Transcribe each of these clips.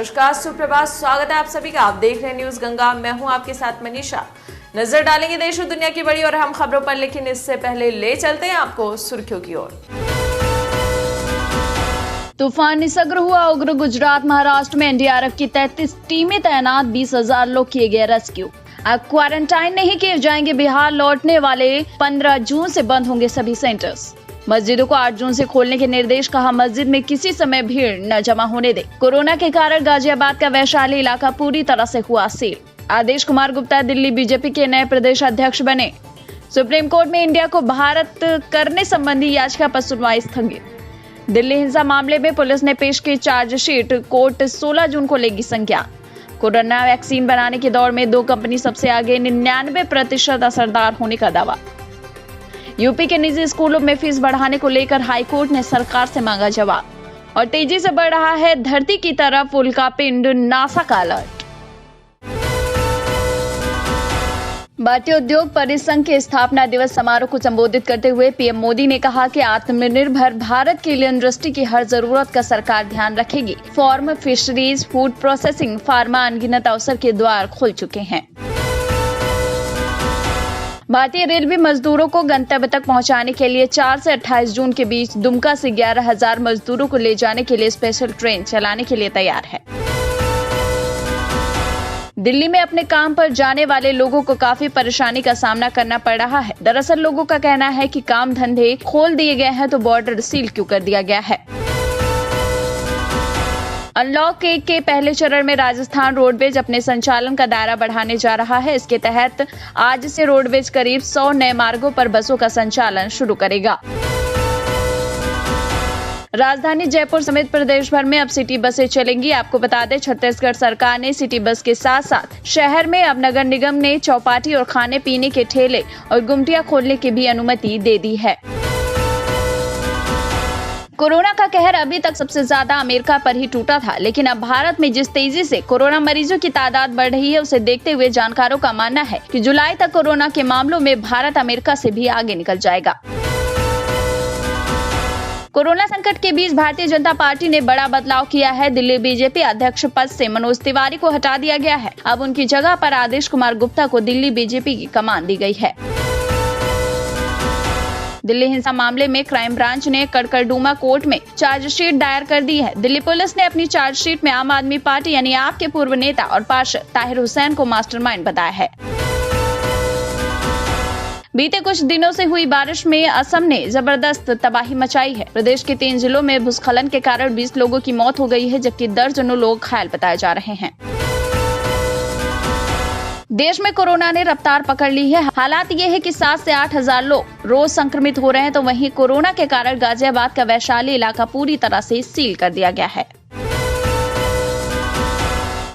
नमस्कार, सुप्रभात, स्वागत है आप सभी का। आप देख रहे हैं न्यूज गंगा। मैं हूं आपके साथ मनीषा। नजर डालेंगे देश और दुनिया की बड़ी और अहम खबरों पर, लेकिन इससे पहले ले चलते हैं आपको सुर्खियों की ओर। तूफान निसर्ग हुआ उग्र। गुजरात महाराष्ट्र में एनडीआरएफ की 33 टीमें तैनात, 20,000 लोग किए गए रेस्क्यू। अब क्वारंटाइन नहीं किए जाएंगे बिहार लौटने वाले। 15 जून से बंद होंगे सभी सेंटर्स। मस्जिदों को 8 जून से खोलने के निर्देश, कहा मस्जिद में किसी समय भीड़ न जमा होने दे। कोरोना के कारण गाजियाबाद का वैशाली इलाका पूरी तरह से हुआ सील। आदेश कुमार गुप्ता दिल्ली बीजेपी के नए प्रदेश अध्यक्ष बने। सुप्रीम कोर्ट में इंडिया को भारत करने संबंधी याचिका पर सुनवाई स्थगित। दिल्ली हिंसा मामले में पुलिस ने पेश की चार्जशीट, कोर्ट 16 जून को लेगी संज्ञान। कोरोना वैक्सीन बनाने के दौर में 2 कंपनी सबसे आगे, 99% असरदार होने का दावा। यूपी के निजी स्कूलों में फीस बढ़ाने को लेकर हाईकोर्ट ने सरकार से मांगा जवाब। और तेजी से बढ़ रहा है धरती की तरफ उल्कापिंड, नासा का अलर्ट। भारतीय उद्योग परिसंघ के स्थापना दिवस समारोह को संबोधित करते हुए पीएम मोदी ने कहा कि आत्मनिर्भर भारत के लिए इंडस्ट्री की हर जरूरत का सरकार ध्यान रखेगी। Farm, fisheries, food processing, pharma, अनगिनत अवसर के द्वार खुल चुके हैं। भारतीय रेलवे मजदूरों को गंतव्य तक पहुंचाने के लिए 4 से 28 जून के बीच दुमका से 11,000 मजदूरों को ले जाने के लिए स्पेशल ट्रेन चलाने के लिए तैयार है। दिल्ली में अपने काम पर जाने वाले लोगों को काफी परेशानी का सामना करना पड़ रहा है। दरअसल लोगों का कहना है कि काम धंधे खोल दिए गए हैं तो बॉर्डर सील क्यों कर दिया गया है। अनलॉक 1 के पहले चरण में राजस्थान रोडवेज अपने संचालन का दायरा बढ़ाने जा रहा है। इसके तहत आज से रोडवेज करीब 100 नए मार्गों पर बसों का संचालन शुरू करेगा। राजधानी जयपुर समेत प्रदेश भर में अब सिटी बसें चलेंगी। आपको बता दें, छत्तीसगढ़ सरकार ने सिटी बस के साथ साथ शहर में अब नगर निगम ने चौपाटी और खाने पीने के ठेले और गुमटियां खोलने की भी अनुमति दे दी है। कोरोना का कहर अभी तक सबसे ज्यादा अमेरिका पर ही टूटा था, लेकिन अब भारत में जिस तेजी से कोरोना मरीजों की तादाद बढ़ रही है, उसे देखते हुए जानकारों का मानना है कि जुलाई तक कोरोना के मामलों में भारत अमेरिका से भी आगे निकल जाएगा। कोरोना संकट के बीच भारतीय जनता पार्टी ने बड़ा बदलाव किया है। दिल्ली बीजेपी अध्यक्ष पद से मनोज तिवारी को हटा दिया गया है। अब उनकी जगह पर आदेश कुमार गुप्ता को दिल्ली बीजेपी की कमान दी गई है। दिल्ली हिंसा मामले में क्राइम ब्रांच ने कड़कड़डूमा कोर्ट में चार्जशीट दायर कर दी है। दिल्ली पुलिस ने अपनी चार्जशीट में आम आदमी पार्टी यानी आप के पूर्व नेता और पार्षद ताहिर हुसैन को मास्टरमाइंड बताया है। बीते कुछ दिनों से हुई बारिश में असम ने जबरदस्त तबाही मचाई है। प्रदेश के 3 जिलों में भूस्खलन के कारण 20 लोगों की मौत हो गई है, जबकि दर्जनों लोग घायल बताए जा रहे हैं। देश में कोरोना ने रफ्तार पकड़ ली है। हालात ये है कि 7 से 8,000 लोग रोज संक्रमित हो रहे हैं, तो वहीं कोरोना के कारण गाजियाबाद का वैशाली इलाका पूरी तरह से सील कर दिया गया है।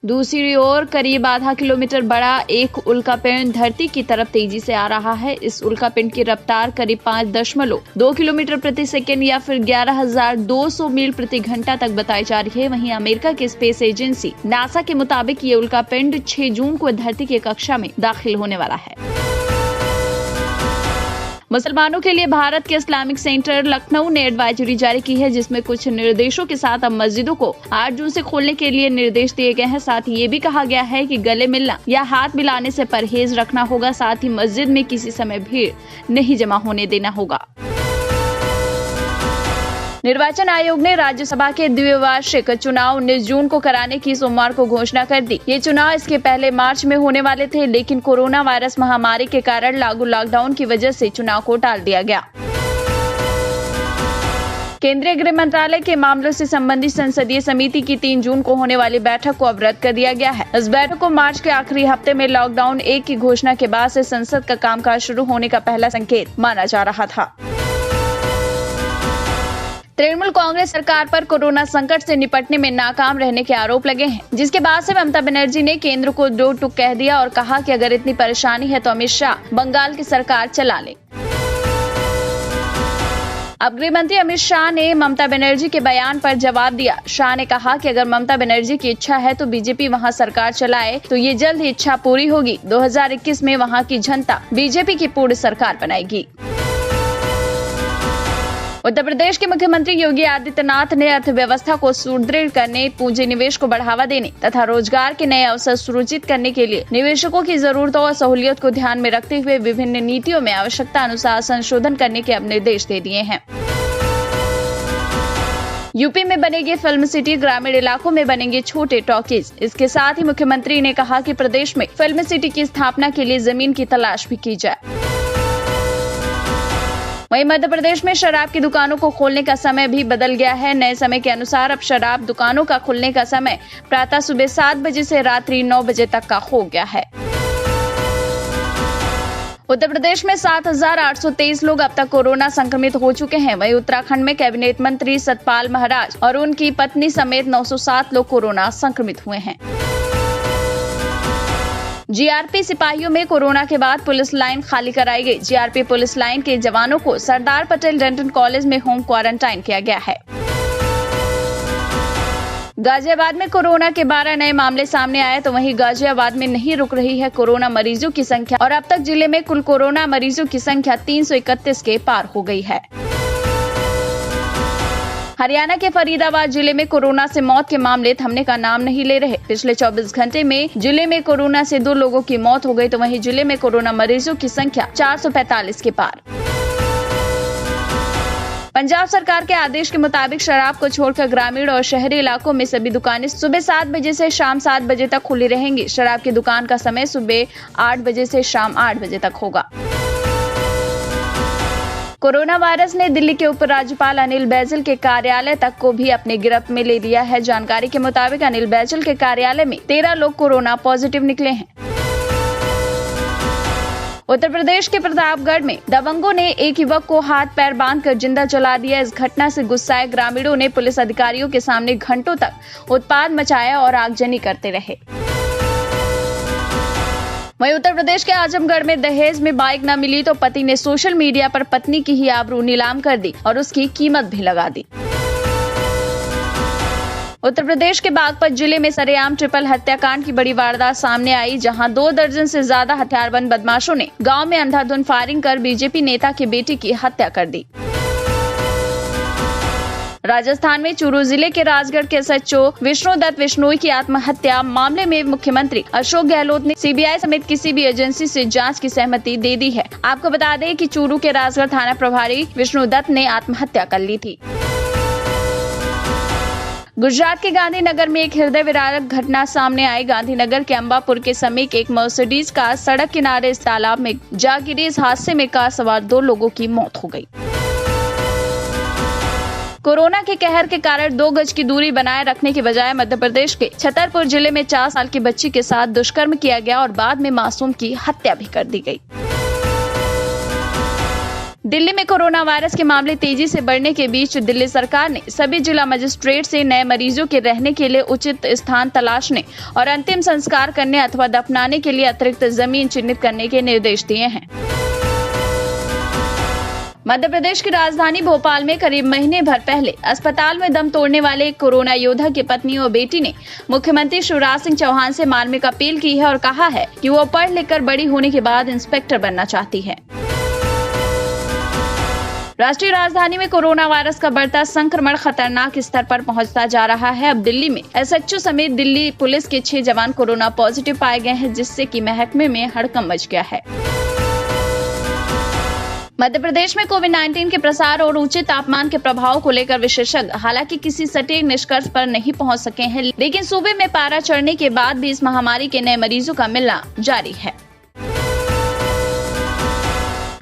दूसरी ओर करीब आधा किलोमीटर बड़ा एक उल्कापिंड धरती की तरफ तेजी से आ रहा है। इस उल्कापिंड की रफ्तार करीब 5.2 किलोमीटर प्रति सेकेंड या फिर 11,200 मील प्रति घंटा तक बताई जा रही है। वहीं अमेरिका की स्पेस एजेंसी नासा के मुताबिक ये उल्कापिंड 6 जून को धरती की कक्षा में दाखिल होने वाला है। मुसलमानों के लिए भारत के इस्लामिक सेंटर लखनऊ ने एडवाइजरी जारी की है, जिसमें कुछ निर्देशों के साथ अब मस्जिदों को 8 जून से खोलने के लिए निर्देश दिए गए हैं। साथ ही ये भी कहा गया है कि गले मिलना या हाथ मिलाने से परहेज रखना होगा। साथ ही मस्जिद में किसी समय भीड़ नहीं जमा होने देना होगा। निर्वाचन आयोग ने राज्यसभा के द्विवार्षिक चुनाव 19 जून को कराने की सोमवार को घोषणा कर दी। ये चुनाव इसके पहले मार्च में होने वाले थे, लेकिन कोरोना वायरस महामारी के कारण लागू लॉकडाउन की वजह से चुनाव को टाल दिया गया। केंद्रीय गृह मंत्रालय के मामलों से संबंधित संसदीय समिति की 3 जून को होने वाली बैठक को अब रद्द कर दिया गया है। इस बैठक को मार्च के आखिरी हफ्ते में लॉकडाउन 1 की घोषणा के बाद से संसद का कामकाज शुरू होने का पहला संकेत माना जा रहा था। तृणमूल कांग्रेस सरकार पर कोरोना संकट से निपटने में नाकाम रहने के आरोप लगे हैं, जिसके बाद से ममता बनर्जी ने केंद्र को दो टूक कह दिया और कहा कि अगर इतनी परेशानी है तो अमित शाह बंगाल की सरकार चला ले। अब गृह मंत्री अमित शाह ने ममता बनर्जी के बयान पर जवाब दिया। शाह ने कहा कि अगर ममता बनर्जी की इच्छा है तो बीजेपी वहां सरकार चलाए, तो ये जल्द ही इच्छा पूरी होगी। 2021 में वहां की जनता बीजेपी की पूर्ण सरकार बनाएगी। उत्तर प्रदेश के मुख्यमंत्री योगी आदित्यनाथ ने अर्थव्यवस्था को सुदृढ़ करने, पूंजी निवेश को बढ़ावा देने तथा रोजगार के नए अवसर सृजित करने के लिए निवेशकों की जरूरतों और सहूलियत को ध्यान में रखते हुए विभिन्न नीतियों में आवश्यकता अनुसार संशोधन करने के अब निर्देश दे दिए हैं। यूपी में बनेगी फिल्म सिटी, ग्रामीण इलाकों में बनेंगे छोटे टॉकीज। इसके साथ ही मुख्यमंत्री ने कहा कि प्रदेश में फिल्म सिटी की स्थापना के लिए जमीन की तलाश भी की जाए। वहीं मध्य प्रदेश में शराब की दुकानों को खोलने का समय भी बदल गया है। नए समय के अनुसार अब शराब दुकानों का खुलने का समय प्रातः सुबह 7 बजे से रात्रि 9 बजे तक का हो गया है। उत्तर प्रदेश में 7,823 लोग अब तक कोरोना संक्रमित हो चुके हैं। वहीं उत्तराखंड में कैबिनेट मंत्री सतपाल महाराज और उनकी पत्नी समेत 907 लोग कोरोना संक्रमित हुए हैं। जीआरपी सिपाहियों में कोरोना के बाद पुलिस लाइन खाली कराई गई। जीआरपी पुलिस लाइन के जवानों को सरदार पटेल डेंटल कॉलेज में होम क्वारंटाइन किया गया है। गाजियाबाद में कोरोना के 12 नए मामले सामने आए तो वहीं गाजियाबाद में नहीं रुक रही है कोरोना मरीजों की संख्या और अब तक जिले में कुल कोरोना मरीजों की संख्या 331 के पार हो गई है। हरियाणा के फरीदाबाद जिले में कोरोना से मौत के मामले थमने का नाम नहीं ले रहे। पिछले 24 घंटे में जिले में कोरोना से 2 लोगों की मौत हो गई तो वहीं जिले में कोरोना मरीजों की संख्या 445 के पार। पंजाब सरकार के आदेश के मुताबिक शराब को छोड़कर ग्रामीण और शहरी इलाकों में सभी दुकानें सुबह 7 बजे से शाम 7 बजे तक खुली रहेंगी। शराब की दुकान का समय सुबह 8 बजे से शाम 8 बजे तक होगा। कोरोना वायरस ने दिल्ली के उपराज्यपाल अनिल बैजल के कार्यालय तक को भी अपने गिरफ्त में ले लिया है। जानकारी के मुताबिक अनिल बैजल के कार्यालय में 13 लोग कोरोना पॉजिटिव निकले हैं। उत्तर प्रदेश के प्रतापगढ़ में दबंगों ने एक युवक को हाथ पैर बांधकर जिंदा जला दिया। इस घटना से गुस्साए ग्रामीणों ने पुलिस अधिकारियों के सामने घंटों तक उत्पात मचाया और आगजनी करते रहे। वहीं उत्तर प्रदेश के आजमगढ़ में दहेज में बाइक न मिली तो पति ने सोशल मीडिया पर पत्नी की ही आबरू नीलाम कर दी और उसकी कीमत भी लगा दी। उत्तर प्रदेश के बागपत जिले में सरेआम ट्रिपल हत्याकांड की बड़ी वारदात सामने आई, जहां 2 दर्जन से ज्यादा हथियारबंद बदमाशों ने गांव में अंधाधुंध फायरिंग कर बीजेपी नेता की बेटी की हत्या कर दी। राजस्थान में चूरू जिले के राजगढ़ के एसएचओ विष्णुदत्त बिश्नोई की आत्महत्या मामले में मुख्यमंत्री अशोक गहलोत ने सीबीआई समेत किसी भी एजेंसी से जांच की सहमति दे दी है। आपको बता दें कि चूरू के राजगढ़ थाना प्रभारी विष्णुदत्त ने आत्महत्या कर ली थी। गुजरात के गांधीनगर में एक हृदय विदारक घटना सामने आई। गांधीनगर के अंबापुर के समीप एक मर्सिडीज कार सड़क किनारे इस तालाब में जा गिरी। इस हादसे में कार सवार 2 लोगों की मौत हो गई। कोरोना के कहर के कारण 2 गज की दूरी बनाए रखने के बजाय मध्य प्रदेश के छतरपुर जिले में 4 साल की बच्ची के साथ दुष्कर्म किया गया और बाद में मासूम की हत्या भी कर दी गई। दिल्ली में कोरोना वायरस के मामले तेजी से बढ़ने के बीच दिल्ली सरकार ने सभी जिला मजिस्ट्रेट से नए मरीजों के रहने के लिए उचित स्थान तलाशने और अंतिम संस्कार करने अथवा दफनाने के लिए अतिरिक्त जमीन चिन्हित करने के निर्देश दिए हैं। मध्य प्रदेश की राजधानी भोपाल में करीब महीने भर पहले अस्पताल में दम तोड़ने वाले एक कोरोना योद्धा की पत्नी और बेटी ने मुख्यमंत्री शिवराज सिंह चौहान से मार्मिक अपील की है और कहा है कि वो पढ़ लिखकर बड़ी होने के बाद इंस्पेक्टर बनना चाहती है। राष्ट्रीय राजधानी में कोरोना वायरस का बढ़ता संक्रमण खतरनाक स्तर पर पहुंचता जा रहा है। अब दिल्ली में एसएचओ समेत दिल्ली पुलिस के 6 जवान कोरोना पॉजिटिव पाए गए हैं, जिससे कि महकमे में हड़कंप मच गया है। मध्य प्रदेश में कोविड-19 के प्रसार और ऊंचे तापमान के प्रभाव को लेकर विशेषज्ञ हालांकि किसी सटीक निष्कर्ष पर नहीं पहुंच सके हैं, लेकिन सूबे में पारा चढ़ने के बाद भी इस महामारी के नए मरीजों का मिलना जारी है।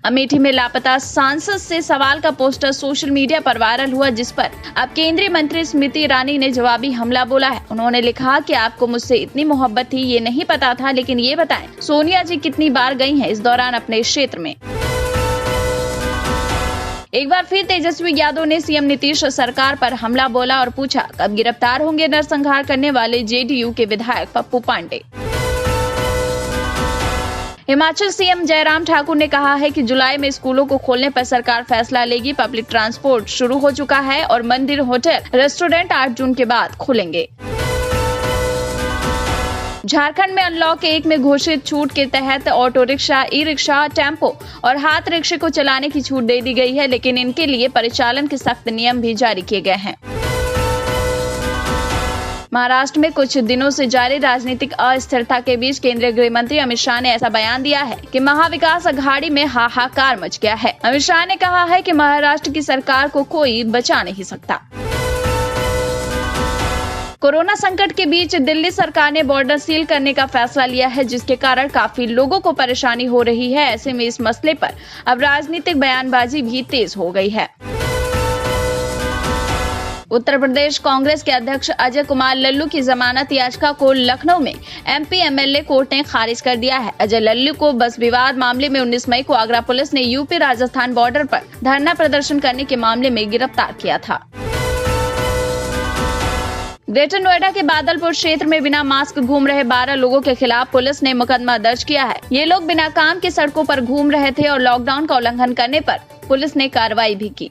अमेठी में लापता सांसद से सवाल का पोस्टर सोशल मीडिया पर वायरल हुआ, जिस पर अब केंद्रीय मंत्री स्मृति ईरानी ने जवाबी हमला बोला है। उन्होंने लिखा कि आपको मुझसे इतनी मोहब्बत थी ये नहीं पता था, लेकिन ये बताएं सोनिया जी कितनी बार गई हैं इस दौरान अपने क्षेत्र में। एक बार फिर तेजस्वी यादव ने सीएम नीतीश सरकार पर हमला बोला और पूछा कब गिरफ्तार होंगे नरसंहार करने वाले जेडीयू के विधायक पप्पू पांडे। हिमाचल सीएम जयराम ठाकुर ने कहा है कि जुलाई में स्कूलों को खोलने पर सरकार फैसला लेगी। पब्लिक ट्रांसपोर्ट शुरू हो चुका है और मंदिर, होटल, रेस्टोरेंट 8 जून के बाद खुलेंगे। झारखंड में अनलॉक 1 में घोषित छूट के तहत auto rickshaw, e rickshaw, tempo और हाथ रिक्शे को चलाने की छूट दे दी गई है, लेकिन इनके लिए परिचालन के सख्त नियम भी जारी किए गए हैं। महाराष्ट्र में कुछ दिनों से जारी राजनीतिक अस्थिरता के बीच केंद्रीय गृह मंत्री अमित शाह ने ऐसा बयान दिया है कि महाविकास अघाड़ी में हाहाकार मच गया है। अमित शाह ने कहा है कि महाराष्ट्र की सरकार को कोई बचा नहीं सकता। कोरोना संकट के बीच दिल्ली सरकार ने बॉर्डर सील करने का फैसला लिया है, जिसके कारण काफी लोगों को परेशानी हो रही है। ऐसे में इस मसले पर अब राजनीतिक बयानबाजी भी तेज हो गई है। उत्तर प्रदेश कांग्रेस के अध्यक्ष अजय कुमार लल्लू की जमानत याचिका को लखनऊ में एमपी एमएलए कोर्ट ने खारिज कर दिया है। अजय लल्लू को बस विवाद मामले में 19 मई को आगरा पुलिस ने यूपी राजस्थान बॉर्डर पर धरना प्रदर्शन करने के मामले में गिरफ्तार किया था। ग्रेटर नोएडा के बादलपुर क्षेत्र में बिना मास्क घूम रहे 12 लोगों के खिलाफ पुलिस ने मुकदमा दर्ज किया है। ये लोग बिना काम के सड़कों पर घूम रहे थे और लॉकडाउन का उल्लंघन करने पर पुलिस ने कार्रवाई भी की।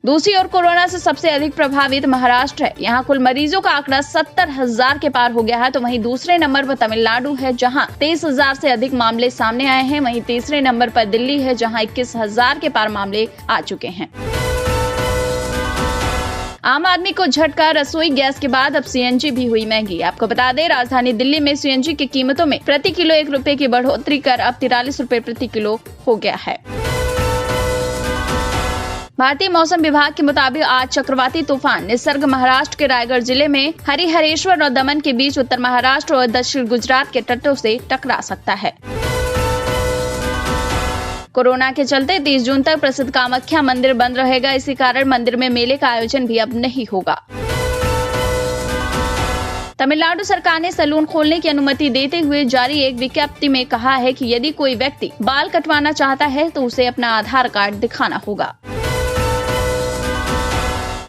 दूसरी ओर कोरोना से सबसे अधिक प्रभावित महाराष्ट्र है। यहाँ कुल मरीजों का आंकड़ा 70,000 के पार हो गया है, तो वहीं दूसरे नंबर पर तमिलनाडु है, जहाँ 23,000 से अधिक मामले सामने आए हैं। वहीं तीसरे नंबर पर दिल्ली है, जहाँ 21,000 के पार मामले आ चुके हैं। आम आदमी को झटका, रसोई गैस के बाद अब सीएनजी भी हुई महंगी। आपको बता दें, राजधानी दिल्ली में सीएनजी की कीमतों में प्रति किलो 1 रुपए की बढ़ोतरी कर अब 43 रुपए प्रति किलो हो गया है। भारतीय मौसम विभाग के मुताबिक आज चक्रवाती तूफान निसर्ग महाराष्ट्र के रायगढ़ जिले में हरिहरेश्वर और दमन के बीच उत्तर महाराष्ट्र और दक्षिण गुजरात के तटों से टकरा सकता है। कोरोना के चलते 30 जून तक प्रसिद्ध कामाख्या मंदिर बंद रहेगा। इसी कारण मंदिर में मेले का आयोजन भी अब नहीं होगा। तमिलनाडु सरकार ने सैलून खोलने की अनुमति देते हुए जारी एक विज्ञप्ति में कहा है कि यदि कोई व्यक्ति बाल कटवाना चाहता है तो उसे अपना आधार कार्ड दिखाना होगा।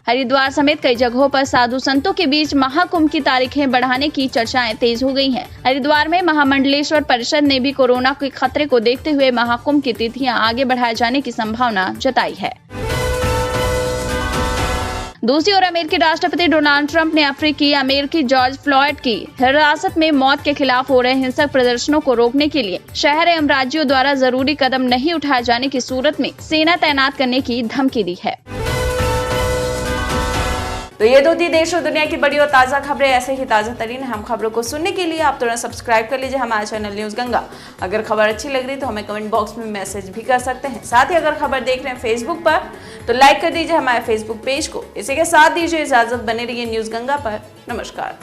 हरिद्वार समेत कई जगहों पर साधु संतों के बीच महाकुंभ की तारीखें बढ़ाने की चर्चाएं तेज हो गई हैं। हरिद्वार में महामंडलेश्वर परिषद ने भी कोरोना के खतरे को देखते हुए महाकुंभ की तिथियां आगे बढ़ाए जाने की संभावना जताई है। दूसरी ओर अमेरिकी राष्ट्रपति डोनाल्ड ट्रंप ने अमेरिकी जॉर्ज फ्लॉयड की हिरासत में मौत के खिलाफ हो रहे हिंसक प्रदर्शनों को रोकने के लिए शहर एवं राज्यों द्वारा जरूरी कदम नहीं उठाए जाने की सूरत में सेना तैनात करने की धमकी दी है। तो ये तो थी देश और दुनिया की बड़ी और ताज़ा खबरें। ऐसे ही ताज़ा तरीन हम खबरों को सुनने के लिए आप तुरंत सब्सक्राइब कर लीजिए हमारे चैनल न्यूज़ गंगा। अगर खबर अच्छी लग रही तो हमें कमेंट बॉक्स में मैसेज भी कर सकते हैं। साथ ही अगर खबर देख रहे हैं फेसबुक पर तो लाइक कर दीजिए हमारे फेसबुक पेज को। इसी के साथ दीजिए इजाजत, बने रहिए न्यूज़ गंगा पर। नमस्कार।